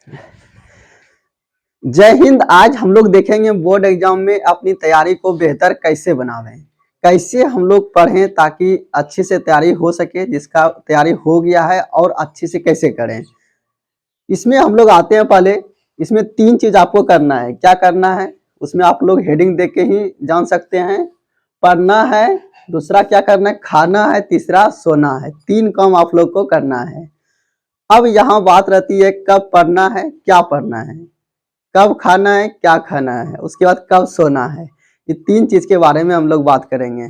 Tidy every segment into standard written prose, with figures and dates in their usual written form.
जय हिंद। आज हम लोग देखेंगे बोर्ड एग्जाम में अपनी तैयारी को बेहतर कैसे बनावें, कैसे हम लोग पढ़ें ताकि अच्छे से तैयारी हो सके। जिसका तैयारी हो गया है और अच्छे से कैसे करें, इसमें हम लोग आते हैं। पहले इसमें 3 चीज आपको करना है। क्या करना है उसमें आप लोग हेडिंग देख के ही जान सकते हैं। पढ़ना है, दूसरा क्या करना है, खाना है, तीसरा सोना है। 3 काम आप लोग को करना है। अब यहाँ बात रहती है कब पढ़ना है, क्या पढ़ना है, कब खाना है, क्या खाना है, उसके बाद कब सोना है। ये 3 चीज के बारे में हम लोग बात करेंगे।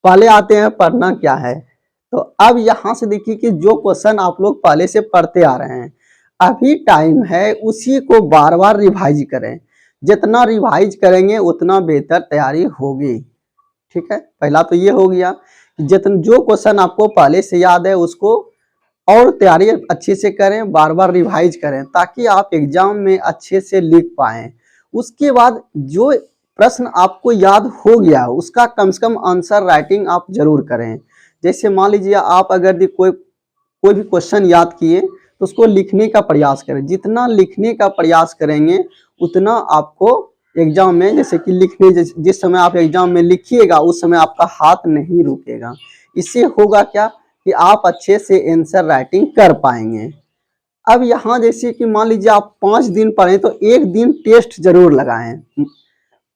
पहले आते हैं पढ़ना क्या है। तो अब यहाँ से देखिए कि जो क्वेश्चन आप लोग पहले से पढ़ते आ रहे हैं, अभी टाइम है उसी को बार बार रिवाइज करें। जितना रिवाइज करेंगे उतना बेहतर तैयारी होगी। ठीक है, पहला तो ये हो गया। जितना जो क्वेश्चन आपको पहले से याद है उसको और तैयारी अच्छे से करें, बार बार रिवाइज करें ताकि आप एग्जाम में अच्छे से लिख पाएं। उसके बाद जो प्रश्न आपको याद हो गया उसका कम से कम आंसर राइटिंग आप जरूर करें। जैसे मान लीजिए आप अगर कोई भी क्वेश्चन याद किए तो उसको लिखने का प्रयास करें। जितना लिखने का प्रयास करेंगे उतना आपको एग्जाम में, जैसे कि लिखने जिस समय आप एग्जाम में लिखिएगा उस समय आपका हाथ नहीं रुकेगा। इससे होगा क्या कि आप अच्छे से आंसर राइटिंग कर पाएंगे। अब यहाँ जैसे कि मान लीजिए आप 5 दिन पढ़े तो एक दिन टेस्ट जरूर लगाएं।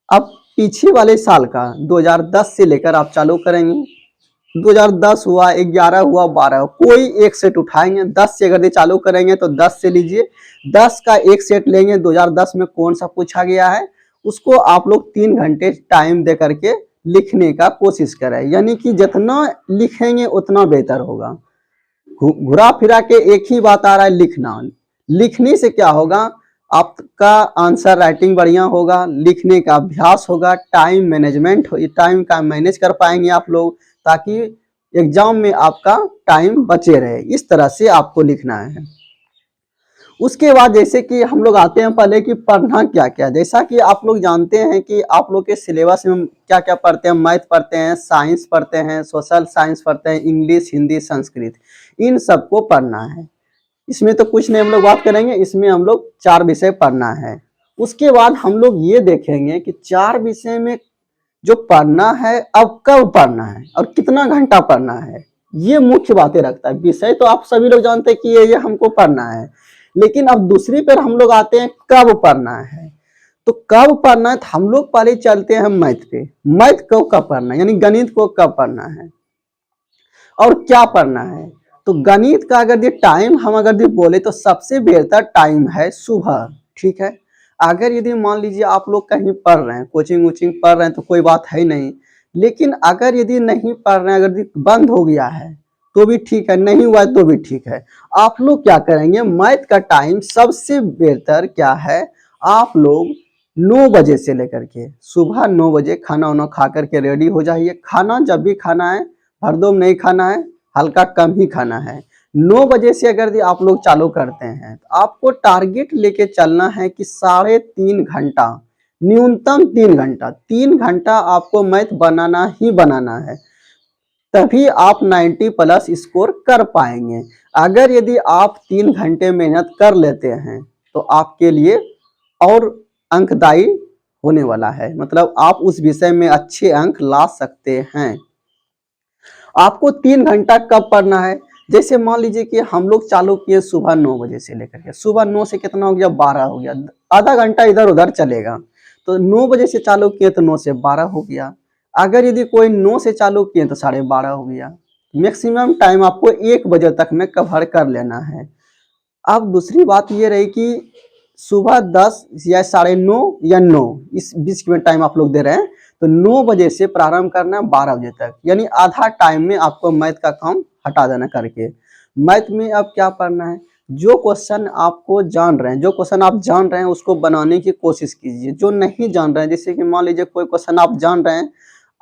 अब पीछे वाले साल का 2010 से लेकर आप चालू करेंगे। 2010 हुआ, 11 हुआ, 12 हुआ, कोई एक सेट उठाएंगे। 10 से अगर चालू करेंगे तो 10 से लीजिए, 10 का एक सेट लेंगे। 2010 में कौन सा पूछा गया है उसको आप लोग 3 घंटे टाइम दे करके लिखने का कोशिश करें। यानी कि जितना लिखेंगे उतना बेहतर होगा। घुरा फिरा के एक ही बात आ रहा है, लिखना। लिखने से क्या होगा, आपका आंसर राइटिंग बढ़िया होगा, लिखने का अभ्यास होगा, टाइम मैनेजमेंट, टाइम का मैनेज कर पाएंगे आप लोग ताकि एग्जाम में आपका टाइम बचे रहे। इस तरह से आपको लिखना है। उसके बाद जैसे कि हम लोग आते हैं पहले कि पढ़ना क्या क्या। जैसा कि आप लोग जानते हैं कि आप लोग के सिलेबस में क्या क्या पढ़ते हैं। मैथ पढ़ते हैं, साइंस पढ़ते हैं, सोशल साइंस पढ़ते हैं, इंग्लिश, हिंदी, संस्कृत, इन सबको पढ़ना है। इसमें तो कुछ नहीं हम लोग बात करेंगे, इसमें हम लोग 4 विषय पढ़ना है। उसके बाद हम लोग ये देखेंगे कि 4 विषय में जो पढ़ना है अब कब पढ़ना है और कितना घंटा पढ़ना है, ये मुख्य बातें रखता है। विषय तो आप सभी लोग जानते हैं कि ये हमको पढ़ना है, लेकिन अब दूसरी पर हम लोग आते हैं कब पढ़ना है। तो कब पढ़ना है तो हम लोग पहले चलते हैं मैथ पे। मैथ को कब पढ़ना है, यानी गणित को कब पढ़ना है और क्या पढ़ना है। तो गणित का अगर ये टाइम हम अगर ये बोले तो सबसे बेहतर टाइम है सुबह। ठीक है, अगर यदि मान लीजिए आप लोग कहीं पढ़ रहे हैं, कोचिंग वोचिंग पढ़ रहे हैं तो कोई बात है नहीं। लेकिन अगर यदि नहीं पढ़ रहे हैं, अगर बंद हो गया है तो भी ठीक है, नहीं हुआ है तो भी ठीक है। आप लोग क्या करेंगे, मैथ का टाइम सबसे बेहतर क्या है, आप लोग 9 बजे से लेकर के सुबह 9 बजे खाना वाना खा करके रेडी हो जाइए। खाना जब भी खाना है भरदम नहीं खाना है, हल्का कम ही खाना है। 9 बजे से अगर आप लोग चालू करते हैं तो आपको टारगेट लेके चलना है कि 3.5 घंटा, न्यूनतम 3 घंटा, 3 घंटा आपको मैथ बनाना ही बनाना है। तभी आप 90 प्लस स्कोर कर पाएंगे। अगर यदि आप 3 घंटे मेहनत कर लेते हैं तो आपके लिए और अंकदायी होने वाला है। मतलब आप उस विषय में अच्छे अंक ला सकते हैं। आपको 3 घंटा कब पढ़ना है, जैसे मान लीजिए कि हम लोग चालू किए सुबह 9 बजे से लेकर के, सुबह 9 से कितना हो गया, 12 हो गया, आधा घंटा इधर उधर चलेगा। तो 9 बजे से चालू किए तो 9 से 12 हो गया। अगर यदि कोई 9 से चालू किए तो 12:30 हो गया। मैक्सिमम टाइम आपको 1 बजे तक में कवर कर लेना है। अब दूसरी बात ये रही कि सुबह 10 या 9:30 या 9, इस बीच में टाइम आप लोग दे रहे हैं। तो 9 बजे से प्रारंभ करना है 12 बजे तक, यानी आधा टाइम में आपको मैथ का काम हटा देना करके। मैथ में अब क्या पढ़ना है, जो क्वेश्चन आपको जान रहे हैं, जो क्वेश्चन आप जान रहे हैं उसको बनाने की कोशिश कीजिए। जो नहीं जान रहे हैं, जैसे कि मान लीजिए कोई क्वेश्चन आप जान रहे हैं,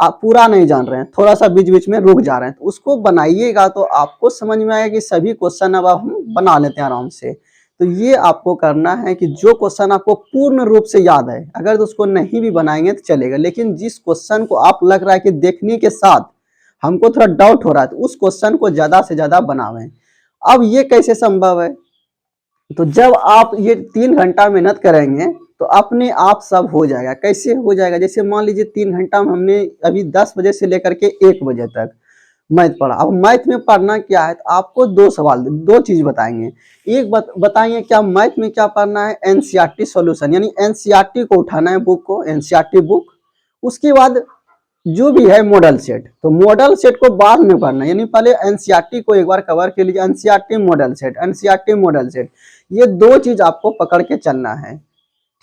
आप पूरा नहीं जान रहे हैं, थोड़ा सा बीच बीच में रुक जा रहे हैं, तो उसको बनाइएगा तो आपको समझ में आएगा कि सभी क्वेश्चन अब हम बना लेते हैं आराम से। तो ये आपको करना है कि जो क्वेश्चन आपको पूर्ण रूप से याद है, अगर तो उसको नहीं भी बनाएंगे तो चलेगा, लेकिन जिस क्वेश्चन को आप लग रहा है कि देखने के साथ हमको थोड़ा डाउट हो रहा है तो उस क्वेश्चन को ज्यादा से ज्यादा बनावें। अब ये कैसे संभव है, तो जब आप ये 3 घंटा मेहनत करेंगे तो अपने आप सब हो जाएगा। कैसे हो जाएगा? जैसे मान लीजिए 3 घंटा में हमने अभी 10 बजे से लेकर के 1 बजे तक मैथ पढ़ा। अब मैथ में पढ़ना क्या है, तो आपको दो सवाल, दो चीज बताएंगे। एक बताएंगे क्या मैथ में क्या पढ़ना है, एनसीईआरटी सॉल्यूशन, यानी एनसीईआरटी को उठाना है, बुक को, एनसीईआरटी बुक। उसके बाद जो भी है मॉडल सेट, तो मॉडल सेट को बाद में पढ़ना है, यानी पहले एनसीईआरटी को एक बार कवर कर लीजिए। NCERT model set, NCERT model set, ये दो चीज आपको पकड़ के चलना है,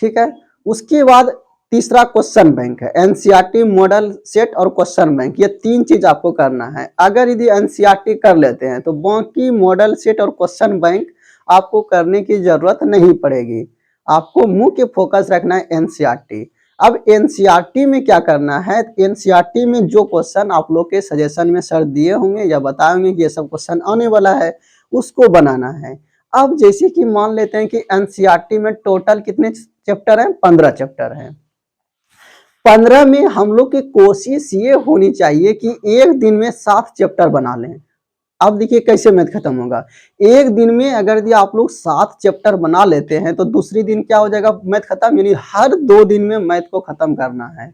ठीक है। उसके बाद तीसरा क्वेश्चन बैंक है, एनसीईआरटी मॉडल सेट और क्वेश्चन बैंक, ये तीन चीज आपको करना है। अगर यदि एनसीईआरटी कर लेते हैं तो बाकी मॉडल सेट और क्वेश्चन बैंक आपको करने की जरूरत नहीं पड़ेगी। आपको मुख्य फोकस रखना है एनसीईआरटी। अब एनसीईआरटी में क्या करना है, एनसीईआरटी में जो क्वेश्चन आप लोग के सजेशन में सर दिए होंगे या बताएंगे कि ये सब क्वेश्चन आने वाला है, उसको बनाना है। अब जैसे कि मान लेते हैं कि एनसीईआरटी में टोटल कितने चैप्टर हैं, 15 चैप्टर हैं। 15 में हम लोग की कोशिश ये होनी चाहिए कि एक दिन में 7 चैप्टर बना लें। अब देखिए कैसे मैथ खत्म होगा। एक दिन में अगर यदि आप लोग 7 चैप्टर बना लेते हैं तो दूसरी दिन क्या हो जाएगा, मैथ खत्म, यानी हर 2 दिन में मैथ को खत्म करना है।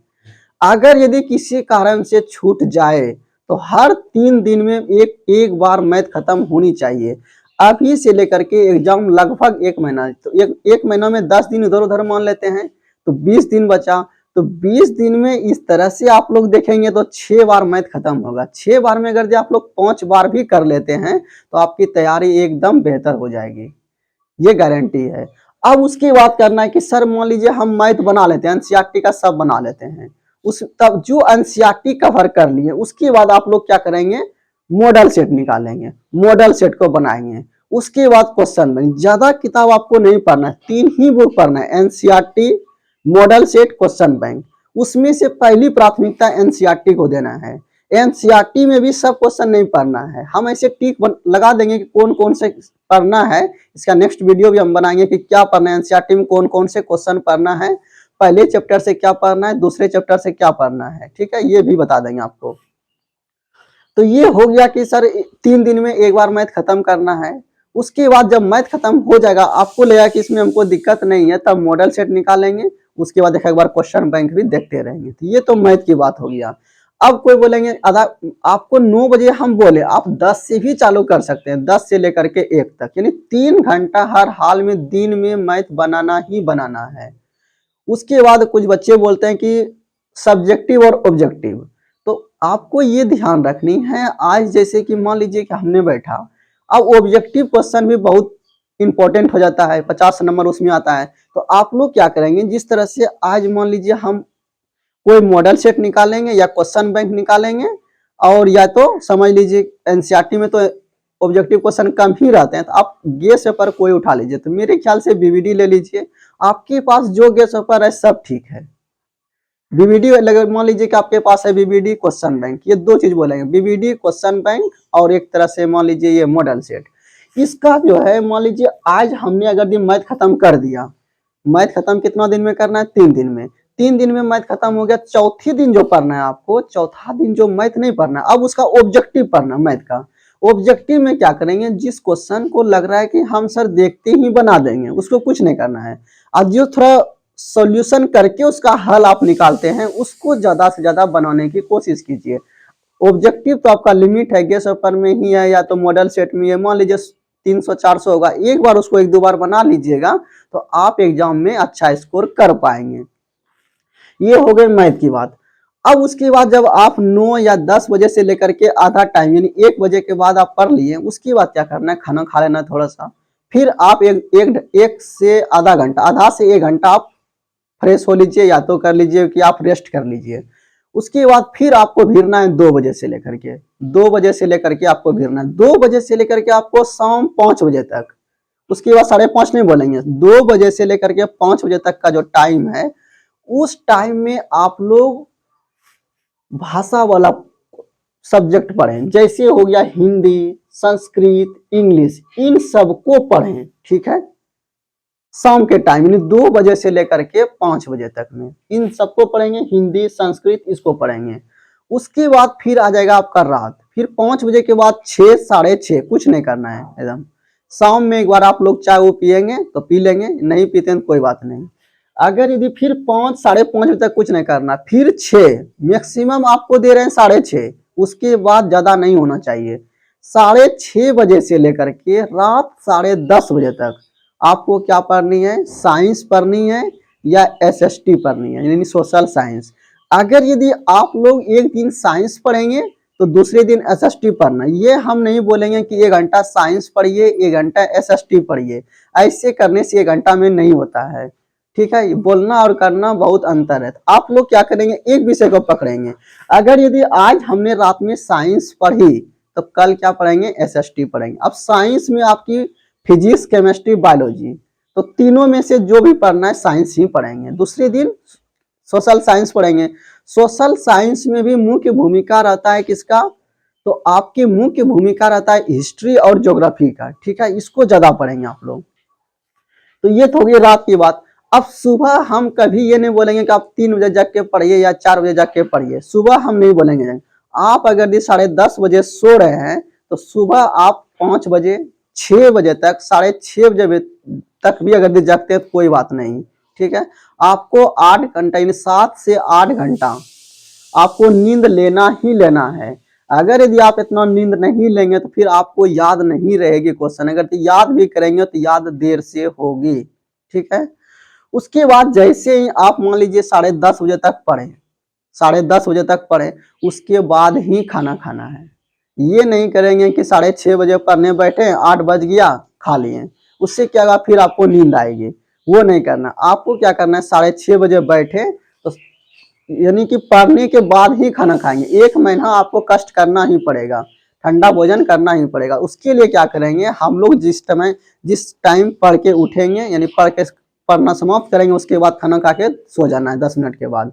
अगर यदि किसी कारण से छूट जाए तो हर 3 दिन में एक बार मैथ खत्म होनी चाहिए। अभी से लेकर के एग्जाम लगभग 1 महीना, तो एक महीना में 10 दिन इधर उधर मान लेते हैं तो 20 दिन बचा। तो 20 दिन में इस तरह से आप लोग देखेंगे तो 6 बार मैथ खत्म होगा। 6 बार में अगर आप लोग 5 बार भी कर लेते हैं तो आपकी तैयारी एकदम बेहतर हो जाएगी, ये गारंटी है। अब उसकी बात करना है कि सर मान लीजिए हम मैथ बना लेते हैं, एनसीईआरटी का सब बना लेते हैं, उस तब जो एनसीईआरटी कवर कर लिए उसके बाद आप लोग क्या करेंगे, मॉडल सेट निकालेंगे, मॉडल सेट को बनाएंगे। उसके बाद क्वेश्चन बैंक, ज्यादा किताब आपको नहीं पढ़ना है, 3 ही बुक पढ़ना है, NCERT, model set, question bank. उसमें से पहली प्राथमिकता एनसीईआरटी को देना है। एनसीईआरटी में भी सब क्वेश्चन नहीं पढ़ना है, हम ऐसे टिक लगा देंगे कि कौन कौन से पढ़ना है। इसका नेक्स्ट वीडियो भी हम बनाएंगे कि क्या पढ़ना है, एनसीईआरटी में कौन कौन से क्वेश्चन पढ़ना है, पहले चैप्टर से क्या पढ़ना है, दूसरे चैप्टर से क्या पढ़ना है, ठीक है, ये भी बता देंगे आपको। तो ये हो गया कि सर 3 दिन में एक बार मैथ खत्म करना है। उसके बाद जब मैथ खत्म हो जाएगा, आपको लगेगा कि इसमें हमको दिक्कत नहीं है, तब मॉडल सेट निकालेंगे। उसके बाद एक बार क्वेश्चन बैंक भी देखते रहेंगे। तो ये तो मैथ की बात हो गया। अब कोई बोलेंगे आधा, आपको 9 बजे हम बोले, आप 10 से भी चालू कर सकते हैं, 10 से लेकर के 1 तक, यानी 3 घंटा हर हाल में दिन में मैथ बनाना ही बनाना है। उसके बाद कुछ बच्चे बोलते हैं कि सब्जेक्टिव और ऑब्जेक्टिव, तो आपको ये ध्यान रखनी है। आज जैसे कि मान लीजिए कि हमने बैठा, अब ऑब्जेक्टिव क्वेश्चन भी बहुत इंपॉर्टेंट हो जाता है, 50 नंबर उसमें आता है। तो आप लोग क्या करेंगे, जिस तरह से आज मान लीजिए हम कोई मॉडल सेट निकालेंगे या क्वेश्चन बैंक निकालेंगे, और या तो समझ लीजिए एनसीईआरटी में तो ऑब्जेक्टिव क्वेश्चन कम ही रहते हैं, तो आप गेस पेपर कोई उठा लीजिए। तो मेरे ख्याल से बीवीडी ले लीजिए, आपके पास जो गेस पेपर है सब ठीक है। बीवीडी मान लीजिए कि आपके पास है बीवीडी, क्वेश्चन बैंक, ये दो चीज बोलेंगे, बीवीडी, क्वेश्चन बैंक, और एक तरह से मान लीजिए ये मॉडल सेट। इसका जो है मान लीजिए आज हमने अगर दिन मैथ खत्म कर दिया, मैथ खत्म कितना दिन में करना है, 3 दिन में। 3 दिन में मैथ खत्म हो गया, चौथे दिन जो पढ़ना है आपको, चौथा दिन जो मैथ नहीं पढ़ना, अब उसका ऑब्जेक्टिव पढ़ना मैथ का। ऑब्जेक्टिव में क्या करेंगे, जिस क्वेश्चन को लग रहा है कि हम सर देखते ही बना देंगे, उसको कुछ नहीं करना है। आज जो थोड़ा सॉल्यूशन करके उसका हल आप निकालते हैं, उसको ज्यादा से ज्यादा बनाने की कोशिश कीजिए। ऑब्जेक्टिव तो आपका लिमिट है, गेस पेपर में ही है या तो मॉडल सेट में है, मान लीजिए 300-400 होगा, एक बार उसको 1-2 बार बना लीजिएगा तो आप एग्जाम में अच्छा स्कोर कर पाएंगे। ये हो गई मैथ की बात। अब उसके बाद जब आप 9 या 10 बजे से लेकर के आधा टाइम, यानी 1 बजे के बाद आप पढ़ लिए, उसके बाद क्या करना है, खाना खा लेना थोड़ा सा, फिर आप एक से आधा घंटा, आधा से 1 घंटा आप फ्रेश हो लीजिए, या तो कर लीजिए कि आप रेस्ट कर लीजिए। उसके बाद फिर आपको भिड़ना है 2 बजे से लेकर के, 2 बजे से लेकर के आपको भिड़ना है, 2 बजे से लेकर के आपको शाम 5 बजे तक। उसके बाद 5:30 नहीं बोलेंगे, 2 बजे से लेकर के 5 बजे तक का जो टाइम है, उस टाइम में आप लोग भाषा वाला सब्जेक्ट पढ़ें, जैसे हो गया हिंदी, संस्कृत, इंग्लिश, इन सबको पढ़ें, ठीक है। शाम के टाइम यानी 2 बजे से लेकर के 5 बजे तक में इन सबको पढ़ेंगे, हिंदी, संस्कृत, इसको पढ़ेंगे। उसके बाद फिर आ जाएगा आपका रात, फिर 5 बजे के बाद 6, 6:30, कुछ नहीं करना है एकदम। शाम में एक बार आप लोग चाय वो पियेंगे तो पी लेंगे, नहीं पीते हैं तो कोई बात नहीं। अगर यदि फिर 5 साढ़े 5 बजे तक कुछ नहीं करना, फिर 6 मैक्सिमम आपको दे रहे हैं 6:30, उसके बाद ज्यादा नहीं होना चाहिए। 6:30 बजे से लेकर के रात 10:30 बजे तक आपको क्या पढ़नी है, साइंस पढ़नी है या एसएसटी पढ़नी है, यानी सोशल साइंस। अगर यदि आप लोग एक दिन साइंस पढ़ेंगे तो दूसरे दिन एसएसटी पढ़ना। ये हम नहीं बोलेंगे कि 1 घंटा साइंस पढ़िए 1 घंटा एसएसटी पढ़िए, ऐसे करने से 1 घंटा में नहीं होता है। ठीक है, बोलना और करना बहुत अंतर है। आप लोग क्या करेंगे, एक विषय को पकड़ेंगे। अगर यदि आज हमने रात में साइंस पढ़ी तो कल क्या पढ़ेंगे, एसएसटी पढ़ेंगे। अब साइंस में आपकी फिजिक्स, केमिस्ट्री, बायोलॉजी, तो तीनों में से जो भी पढ़ना है साइंस ही पढ़ेंगे। दूसरे दिन सोशल साइंस पढ़ेंगे। सोशल साइंस में भी मुख्य भूमिका रहता है किसका, तो आपकी मुख्य भूमिका रहता है हिस्ट्री और ज्योग्राफी का। ठीक है, इसको ज्यादा पढ़ेंगे आप लोग। तो ये तो हो गई रात की बात। अब सुबह हम कभी ये नहीं बोलेंगे कि आप 3 बजे जाग के पढ़िए या 4 बजे जाग के पढ़िए, सुबह हम नहीं बोलेंगे। आप अगर 10:30 बजे सो रहे हैं तो सुबह आप 5 बजे 6 बजे तक, 6:30 बजे तक भी अगर जागते हैं तो कोई बात नहीं। ठीक है, आपको 8 घंटा यानी 7 से 8 घंटा आपको नींद लेना ही लेना है। अगर यदि आप इतना नींद नहीं लेंगे तो फिर आपको याद नहीं रहेगी क्वेश्चन, अगर तो याद भी करेंगे तो याद देर से होगी। ठीक है, उसके बाद जैसे ही आप मान लीजिए 10:30 बजे तक पढ़े, 10:30 बजे तक पढ़े, उसके बाद ही खाना खाना है। ये नहीं करेंगे कि 6:30 बजे पढ़ने बैठे 8 बज गया खा लिए, उससे क्या होगा, फिर आपको नींद आएगी। वो नहीं करना, आपको क्या करना है, 6:30 बजे बैठे तो यानी कि पढ़ने के बाद ही खाना खाएंगे। 1 महीना आपको कष्ट करना ही पड़ेगा, ठंडा भोजन करना ही पड़ेगा। उसके लिए क्या करेंगे, हम लोग जिस टाइम पढ़ के उठेंगे, यानी पढ़ना समाप्त करेंगे, उसके बाद खाना खा के सो जाना है 10 मिनट के बाद।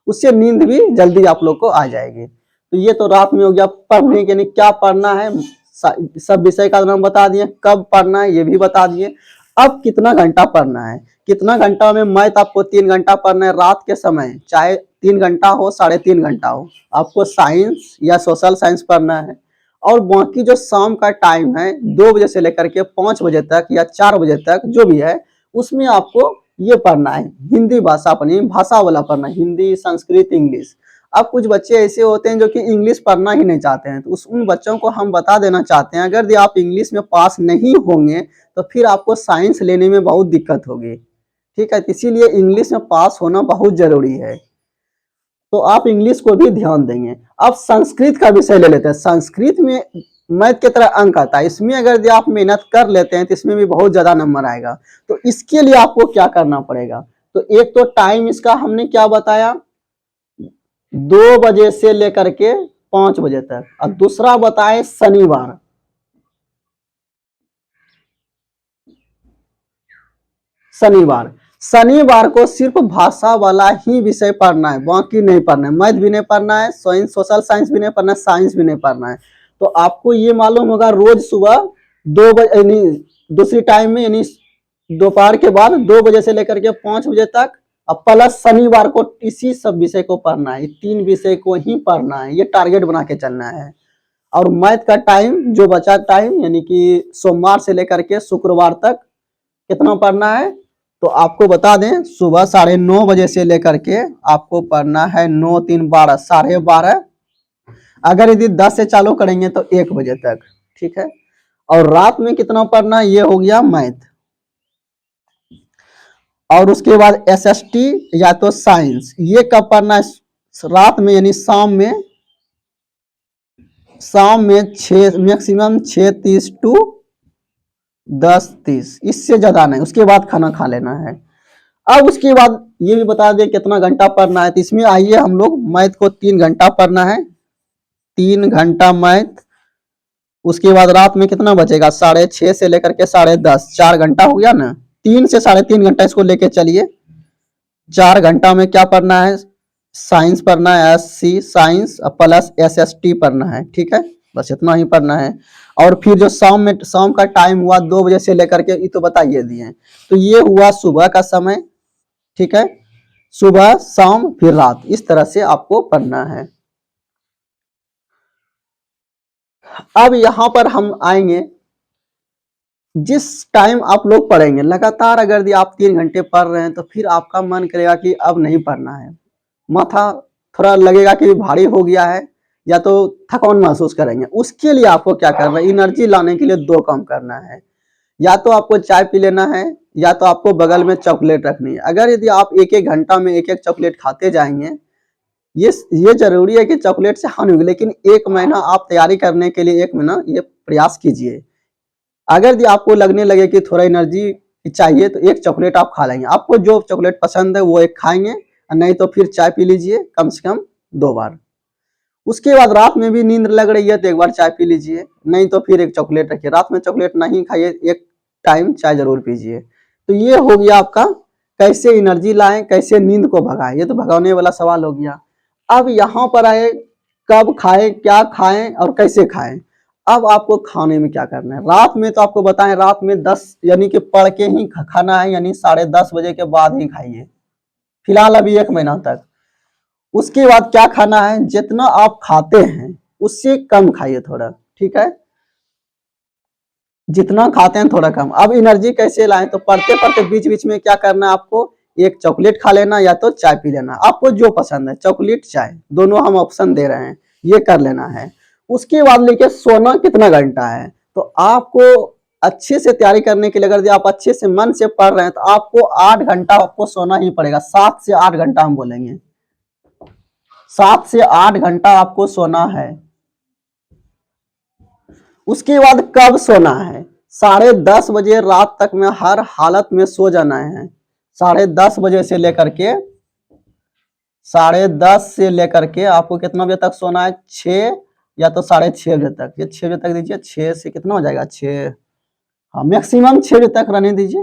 उससे नींद भी जल्दी आप लोग को आ जाएगी। तो ये तो रात में हो गया पढ़ने के, यानी क्या पढ़ना है, सब विषय का नाम बता दिए, कब पढ़ना है ये भी बता दिए। अब कितना घंटा पढ़ना है, कितना घंटा में, मैथ आपको 3 घंटा पढ़ना है रात के समय, चाहे 3 घंटा हो 3.5 घंटा हो, आपको साइंस या सोशल साइंस पढ़ना है। और बाकी जो शाम का टाइम है 2 बजे से लेकर के 5 बजे तक या 4 बजे तक जो भी है, उसमें आपको ये पढ़ना है, हिंदी भाषा, अपनी भाषा वाला पढ़ना है, हिंदी, संस्कृत, इंग्लिश। अब कुछ बच्चे ऐसे होते हैं जो कि इंग्लिश पढ़ना ही नहीं चाहते हैं, तो उन बच्चों को हम बता देना चाहते हैं, अगर आप इंग्लिश में पास नहीं होंगे तो फिर आपको साइंस लेने में बहुत दिक्कत होगी। ठीक है, इसीलिए इंग्लिश में पास होना बहुत जरूरी है, तो आप इंग्लिश को भी ध्यान देंगे। अब संस्कृत का विषय ले लेते हैं। संस्कृत में मैथ की तरह अंक आता है, इसमें अगर आप मेहनत कर लेते हैं तो इसमें भी बहुत ज्यादा नंबर आएगा। तो इसके लिए आपको क्या करना पड़ेगा, तो एक तो टाइम इसका हमने क्या बताया, 2 बजे से लेकर के 5 बजे तक, और दूसरा बताए शनिवार, शनिवार को सिर्फ भाषा वाला ही विषय पढ़ना है, बाकी नहीं पढ़ना है, मैथ भी नहीं पढ़ना है, सोशल साइंस भी नहीं पढ़ना है, साइंस भी नहीं पढ़ना है। तो आपको ये मालूम होगा रोज सुबह 2 बजे, यानी दूसरी टाइम में, यानी दोपहर के बाद 2 बजे से लेकर के 5 बजे तक, अब प्लस शनिवार को इसी सब विषय को पढ़ना है, 3 विषय को ही पढ़ना है, ये टारगेट बना के चलना है। और मैथ का टाइम जो बचा टाइम, यानी कि सोमवार से लेकर के शुक्रवार तक कितना पढ़ना है, तो आपको बता दें सुबह 9:30 बजे से लेकर के आपको पढ़ना है 9 3 12 12:30, अगर यदि 10 से चालू करेंगे तो 1 बजे तक। ठीक है, और रात में कितना पढ़ना है, ये हो गया मैथ। और उसके बाद एसएसटी या तो साइंस, ये कब पढ़ना है, रात में, यानी शाम में 6, मैक्सिमम 6:30 टू 10:30, इससे ज्यादा नहीं, उसके बाद खाना खा लेना है। अब उसके बाद ये भी बता दें कितना घंटा पढ़ना है, तो इसमें आइए हम लोग मैथ को 3 घंटा पढ़ना है, 3 घंटा मैथ। उसके बाद रात में कितना बचेगा, 6:30 से लेकर के 10:30, 4 घंटा हो गया ना, 3 से 3.5 घंटा इसको लेके चलिए। 4 घंटा में क्या पढ़ना है, साइंस पढ़ना है, एससी साइंस प्लस एसएसटी पढ़ना है। ठीक है, बस इतना ही पढ़ना है। और फिर जो शाम का टाइम हुआ 2 बजे से लेकर के, ये तो बताइए दिए, तो ये हुआ सुबह का समय। ठीक है, सुबह शाम फिर रात, इस तरह से आपको पढ़ना है। अब यहां पर हम आएंगे, जिस टाइम आप लोग पढ़ेंगे लगातार, अगर यदि आप 3 घंटे पढ़ रहे हैं तो फिर आपका मन करेगा कि अब नहीं पढ़ना है। माथा थोड़ा लगेगा कि भारी हो गया है, या तो थकान महसूस करेंगे। उसके लिए आपको क्या करना है, एनर्जी लाने के लिए 2 काम करना है। या तो आपको चाय पी लेना है, या तो आपको बगल में चॉकलेट रखनी है। अगर यदि आप 1-1 घंटा में 1-1 चॉकलेट खाते जाएंगे, ये ज़रूरी है कि चॉकलेट से हानि होगी, लेकिन 1 महीना आप तैयारी करने के लिए 1 महीना ये प्रयास कीजिए। अगर यदि आपको लगने लगे कि थोड़ा एनर्जी चाहिए तो 1 चॉकलेट आप खा लेंगे। आपको जो चॉकलेट पसंद है वो 1 खाएँगे, नहीं तो फिर चाय पी लीजिए कम से कम 2 बार। उसके बाद रात में भी नींद लग रही है तो 1 बार चाय पी लीजिए, नहीं तो फिर 1 चॉकलेट रखिए। रात में चॉकलेट नहीं खाइए, 1 टाइम चाय ज़रूर पीजिए। तो ये हो गया आपका कैसे एनर्जी लाएँ, कैसे नींद को भगाएँ, ये तो भगाने वाला सवाल हो गया। अब यहाँ पर आए, कब खाएँ, क्या खाएँ और कैसे खाएँ? अब आपको खाने में क्या करना है? रात में तो आपको बताएँ, रात में 10 यानी कि पढ़ के ही खाना है, यानी 10:30 बजे के बाद ही खाइए। फिलहाल अभी 1 महीना तक। उसके बाद क्या खाना है, जितना आप खाते हैं उससे कम खाइए थोड़ा, ठीक है? जितना खाते हैं थोड़ा कम। अब एनर्जी कैसे लाएं, तो पढ़ते पढ़ते बीच बीच में क्या करना है आपको, 1 चॉकलेट खा लेना या तो चाय पी लेना, आपको जो पसंद है, चॉकलेट चाय दोनों हम ऑप्शन दे रहे हैं, ये कर लेना है। उसके बाद देखिए सोना कितना घंटा है, तो आपको अच्छे से तैयारी करने के लिए अगर आप अच्छे से मन से पढ़ रहे हैं तो आपको 8 घंटा आपको सोना ही पड़ेगा। 7 से 8 घंटा हम बोलेंगे, 7 से 8 घंटा आपको सोना है। उसके बाद कब सोना है, 10:30 बजे रात तक में हर हालत में सो जाना है। 10:30 बजे से लेकर के 10:30 से लेकर के आपको कितना बजे तक सोना है, 6 या तो 6:30 बजे तक। ये 6 बजे तक दीजिए, 6 से कितना हो जाएगा 6, हाँ मैक्सिमम 6 बजे तक रहने दीजिए।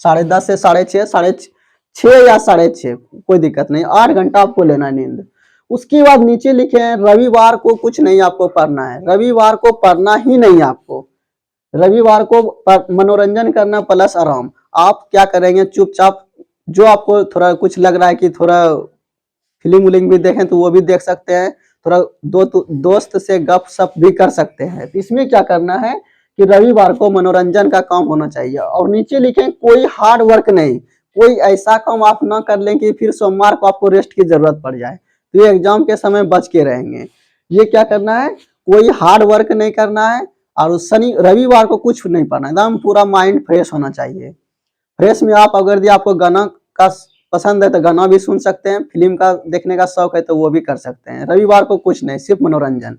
10:30 से 6:30, 6:30 या 6:30 कोई दिक्कत नहीं, 8 घंटा आपको लेना है नींद। उसके बाद नीचे लिखे हैं रविवार को कुछ नहीं आपको पढ़ना है, रविवार को पढ़ना ही नहीं आपको। रविवार को मनोरंजन करना प्लस आराम। आप क्या करेंगे, चुपचाप जो आपको थोड़ा कुछ लग रहा है कि थोड़ा फिल्म उलिम भी देखें तो वो भी देख सकते हैं, थोड़ा दोस्त से गपशप भी कर सकते हैं। तो इसमें क्या करना है कि रविवार को मनोरंजन का काम होना चाहिए। और नीचे लिखें कोई हार्ड वर्क नहीं, कोई ऐसा काम आप ना कर लें कि फिर सोमवार को आपको रेस्ट की जरूरत पड़ जाए, तो ये एग्जाम के समय बच के रहेंगे। ये क्या करना है, कोई हार्ड वर्क नहीं करना है, और रविवार को कुछ नहीं पढ़ना, एकदम पूरा माइंड फ्रेश होना चाहिए। फ्रेश में आप अगर आपको गाना का पसंद है तो गाना भी सुन सकते हैं, फिल्म का देखने का शौक है तो वो भी कर सकते हैं। रविवार को कुछ नहीं, सिर्फ मनोरंजन।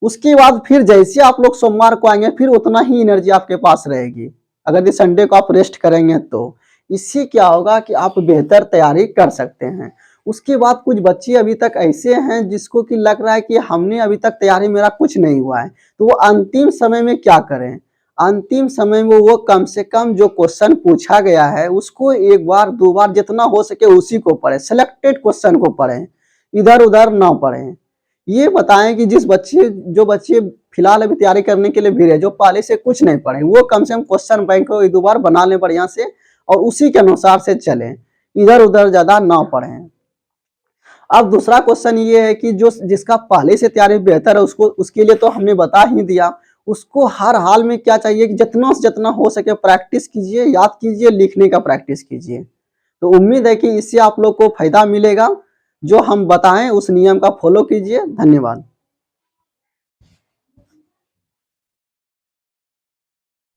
उसके बाद फिर जैसे आप लोग सोमवार को आएंगे फिर उतना ही एनर्जी आपके पास रहेगी, अगर ये संडे को आप रेस्ट करेंगे तो। इससे क्या होगा कि आप बेहतर तैयारी कर सकते हैं। उसके बाद कुछ बच्चे अभी तक ऐसे हैं जिसको कि लग रहा है कि हमने अभी तक तैयारी, मेरा कुछ नहीं हुआ है, तो वो अंतिम समय में क्या करें, अंतिम समय में वो कम से कम जो क्वेश्चन पूछा गया है उसको 1 बार 2 बार जितना हो सके उसी को पढ़ें, सिलेक्टेड क्वेश्चन को पढ़ें, इधर उधर ना पढ़ें। ये बताएं कि जो बच्चे फिलहाल अभी तैयारी करने के लिए भिड़े, जो पहले से कुछ नहीं पढ़े, वो कम से कम क्वेश्चन बैंक को 1-2 बार बना लें बढ़िया से, और उसी के अनुसार से चलें, इधर उधर ज्यादा ना पढ़ें। अब दूसरा क्वेश्चन ये है कि जो जिसका पहले से तैयारी बेहतर है उसको, उसके लिए तो हमने बता ही दिया, उसको हर हाल में क्या चाहिए कि जितना से जितना हो सके प्रैक्टिस कीजिए, याद कीजिए, लिखने का प्रैक्टिस कीजिए। तो उम्मीद है कि इससे आप लोग को फायदा मिलेगा। जो हम बताएं उस नियम का फॉलो कीजिए। धन्यवाद।